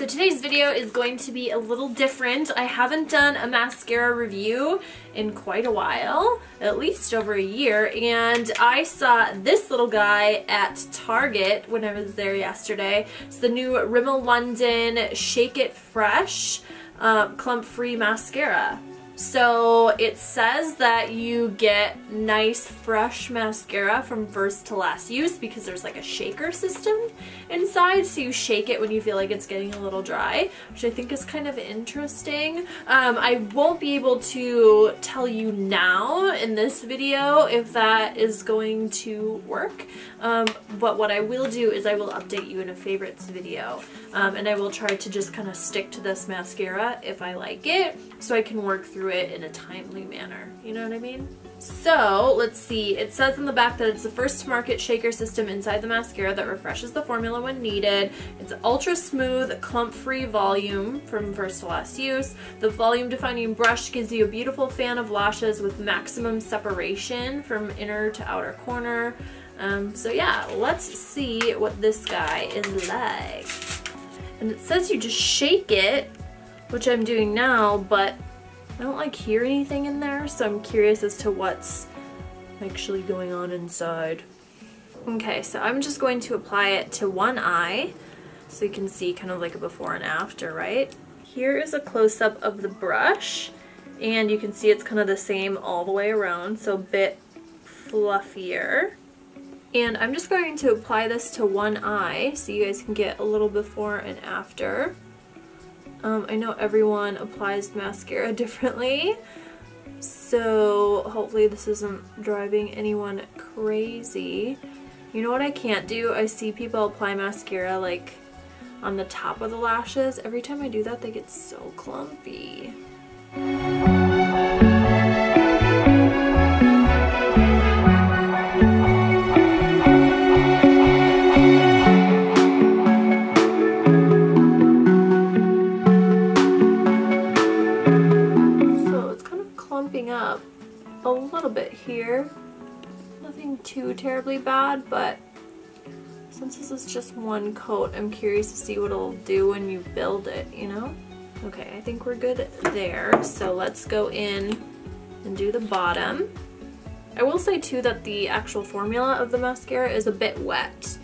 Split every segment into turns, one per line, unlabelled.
today's video is going to be a little different. I haven't done a mascara review in quite a while, at least over a year, and I saw this little guy at Target when I was there yesterday. It's the new Rimmel London Shake It Fresh Clump Free Mascara. So it says that you get nice fresh mascara from first to last use because there's like a shaker system inside, so you shake it when you feel like it's getting a little dry, which I think is kind of interesting. I won't be able to tell you now in this video if that is going to work, but what I will do is I will update you in a favorites video, and I will try to just kind of stick to this mascara if I like it, so I can work through it in a timely manner. You know what I mean? So let's see, it says in the back that it's the first to market shaker system inside the mascara that refreshes the formula when needed. It's ultra smooth, clump free volume from first to last use. The volume defining brush gives you a beautiful fan of lashes with maximum separation from inner to outer corner. So yeah, let's see what this guy is like. And it says you just shake it, which I'm doing now, but I don't like hear anything in there, so I'm curious as to what's actually going on inside. Okay, so I'm just going to apply it to one eye so you can see kind of like a before and after, right? Here is a close-up of the brush, and you can see it's kind of the same all the way around, so a bit fluffier. And I'm just going to apply this to one eye so you guys can get a little before and after. I know everyone applies mascara differently, so hopefully this isn't driving anyone crazy. You know what I can't do? I see people apply mascara like on the top of the lashes. Every time I do that, they get so clumpy. Up a little bit here. Nothing too terribly bad, but since this is just one coat, I'm curious to see what it'll do when you build it, you know? Okay, I think we're good there. So let's go in and do the bottom. I will say too that the actual formula of the mascara is a bit wet.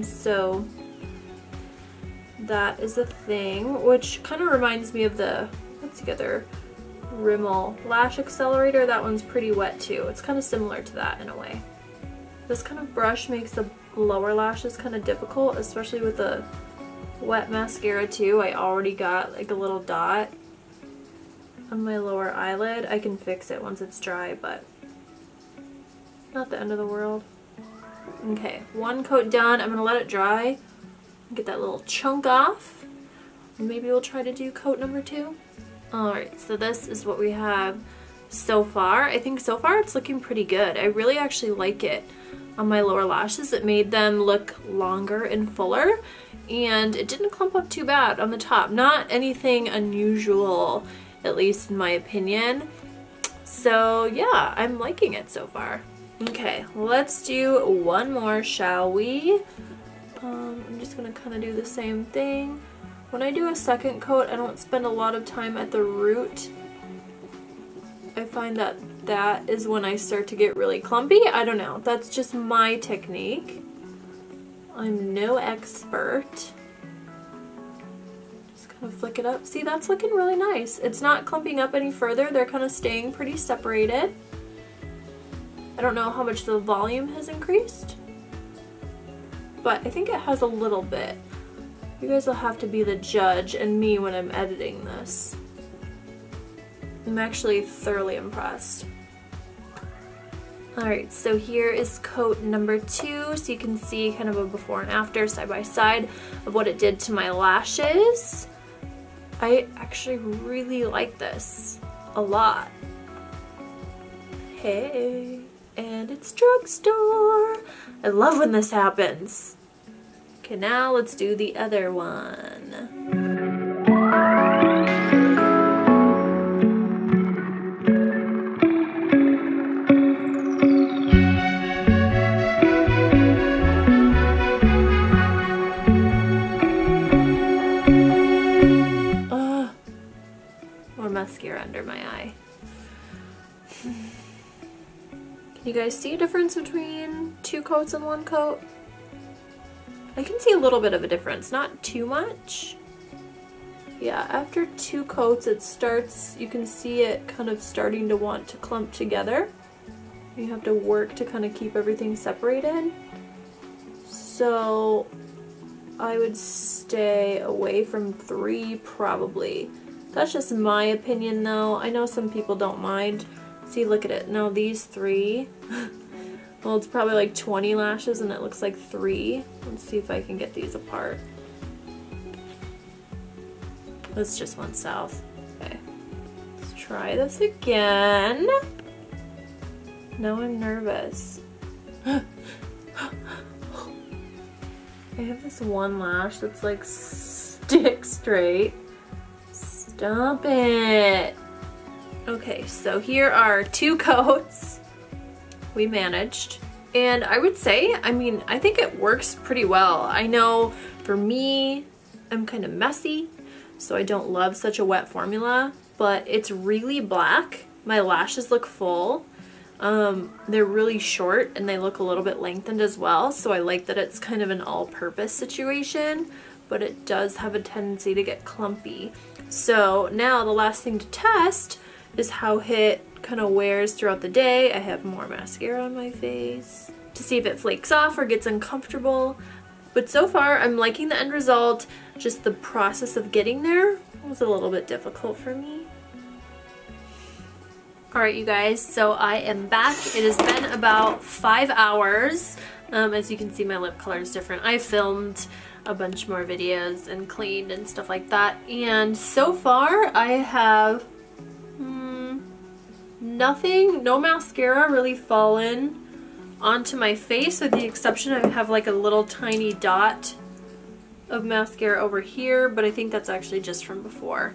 So that is a thing, which kind of reminds me of the, what's the other Rimmel Lash Accelerator. That one's pretty wet too. It's kind of similar to that in a way. This kind of brush makes the lower lashes kind of difficult, especially with the wet mascara too. I already got like a little dot on my lower eyelid. I can fix it once it's dry, but not the end of the world. Okay, one coat done. I'm gonna let it dry, get that little chunk off. Maybe we'll try to do coat number 2. Alright, so this is what we have so far. I think so far it's looking pretty good. I really actually like it on my lower lashes. It made them look longer and fuller, and it didn't clump up too bad on the top. Not anything unusual, at least in my opinion. So yeah, I'm liking it so far. Okay, let's do one more, shall we? I'm just gonna kind of do the same thing. When I do a second coat, I don't spend a lot of time at the root. I find that that is when I start to get really clumpy. I don't know. That's just my technique. I'm no expert. Just kind of flick it up. See, that's looking really nice. It's not clumping up any further. They're kind of staying pretty separated. I don't know how much the volume has increased, but I think it has a little bit. You guys will have to be the judge and me when I'm editing this. I'm actually thoroughly impressed. Alright, so here is coat number 2, so you can see kind of a before and after side by side of what it did to my lashes. I actually really like this a lot. Hey, and it's drugstore. I love when this happens. Okay, now let's do the other one. mascara under my eye. Can you guys see a difference between 2 coats and 1 coat? I can see a little bit of a difference, not too much. Yeah, after 2 coats it starts, you can see it kind of starting to want to clump together. You have to work to kind of keep everything separated. So I would stay away from 3 probably. That's just my opinion though. I know some people don't mind. See, look at it. Now these 3, well, it's probably like 20 lashes and it looks like 3. Let's see if I can get these apart. This just went south. Okay, let's try this again. Now I'm nervous. I have this one lash that's like stick straight. Stop it. Okay, so here are 2 coats. We managed. And I would say, I mean, I think it works pretty well. I know for me, I'm kind of messy, so I don't love such a wet formula, but it's really black. My lashes look full. They're really short and they look a little bit lengthened as well, so I like that it's kind of an all-purpose situation, but it does have a tendency to get clumpy. So now the last thing to test is how it kind of wears throughout the day. I have more mascara on my face to see if it flakes off or gets uncomfortable. But so far I'm liking the end result. Just the process of getting there was a little bit difficult for me. Alright you guys, so I am back. It has been about 5 hours. As you can see, my lip color is different. I filmed a bunch more videos and cleaned and stuff like that, and so far I have nothing, no mascara really fallen onto my face, with the exception I have like a little tiny dot of mascara over here, but I think that's actually just from before.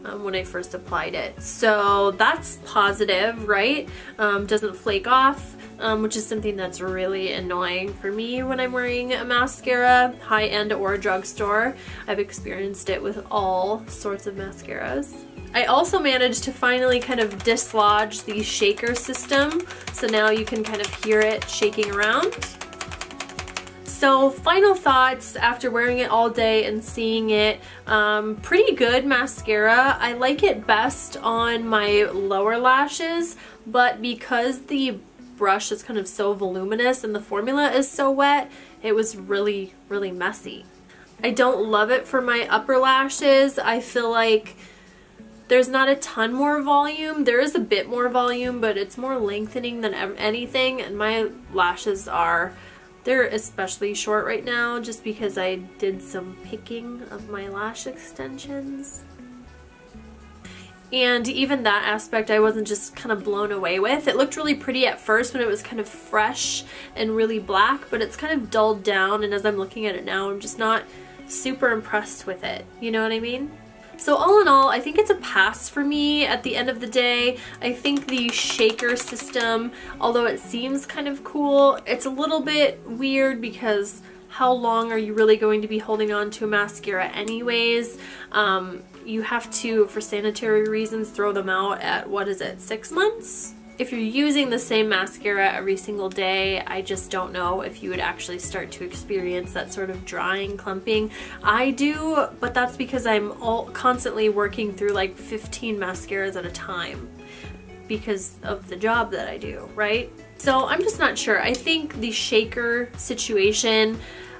When I first applied it. So that's positive, right? Doesn't flake off, which is something that's really annoying for me when I'm wearing a mascara, high-end or drugstore. I've experienced it with all sorts of mascaras. I also managed to finally kind of dislodge the shaker system, so now you can kind of hear it shaking around. So final thoughts after wearing it all day and seeing it, pretty good mascara. I like it best on my lower lashes, but because the brush is kind of so voluminous and the formula is so wet, it was really, really messy. I don't love it for my upper lashes. I feel like there's not a ton more volume. There is a bit more volume, but it's more lengthening than anything, and my lashes they're especially short right now just because I did some picking of my lash extensions. And even that aspect I wasn't just kind of blown away with. It looked really pretty at first when it was kind of fresh and really black, but it's kind of dulled down, and as I'm looking at it now, I'm just not super impressed with it. You know what I mean? So all in all, I think it's a pass for me at the end of the day. I think the shaker system, although it seems kind of cool, it's a little bit weird because how long are you really going to be holding on to a mascara anyways? You have to, for sanitary reasons, throw them out at, what is it, 6 months? If you're using the same mascara every single day, I just don't know if you would actually start to experience that sort of drying, clumping. I do, but that's because I'm constantly working through like 15 mascaras at a time because of the job that I do, right? So I'm just not sure. I think the shaker situation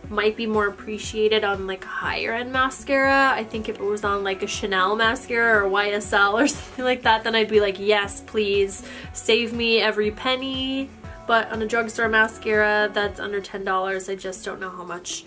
might be more appreciated on like a higher end mascara. I think if it was on like a Chanel mascara or YSL or something like that, then I'd be like, yes, please save me every penny. But on a drugstore mascara that's under $10, I just don't know how much,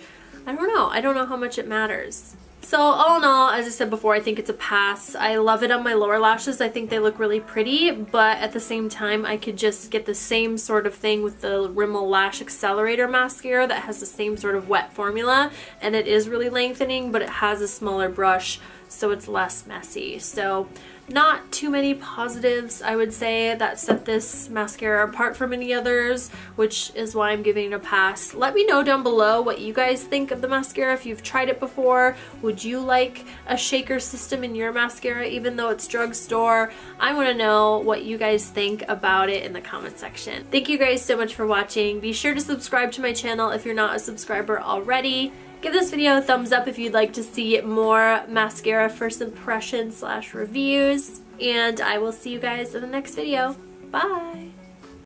I don't know how much it matters. So all in all, as I said before, I think it's a pass. I love it on my lower lashes. I think they look really pretty, but at the same time, I could just get the same sort of thing with the Rimmel Lash Accelerator mascara that has the same sort of wet formula, and it is really lengthening, but it has a smaller brush, so it's less messy. So not too many positives, I would say, that set this mascara apart from any others, which is why I'm giving it a pass. Let me know down below what you guys think of the mascara if you've tried it before. Would you like a shaker system in your mascara even though it's drugstore? I want to know what you guys think about it in the comment section. Thank you guys so much for watching. Be sure to subscribe to my channel if you're not a subscriber already. Give this video a thumbs up if you'd like to see more mascara first impressions / reviews, and I will see you guys in the next video. Bye!